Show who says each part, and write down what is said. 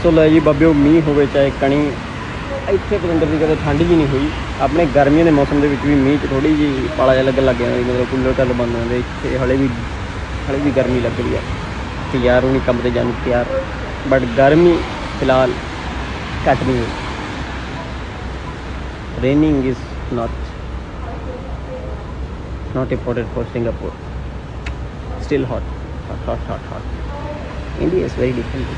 Speaker 1: सो लो जी बाबिओ मीह होवे चाहे कणी इत्थे पतंदर की कदे ठंड जी नहीं हुई। अपने गर्मियों के मौसम के भी मीह च थोड़ी जी पाला जा लगन लग गया, मतलब कूलर टल बंद होंगे इतने हले भी गर्मी लग रही है। तैयार होनी कम से जाने तैयार, बट गर्मी फिलहाल घट नहीं हुई। Raining is not important for Singapore. Still hot. India is very different.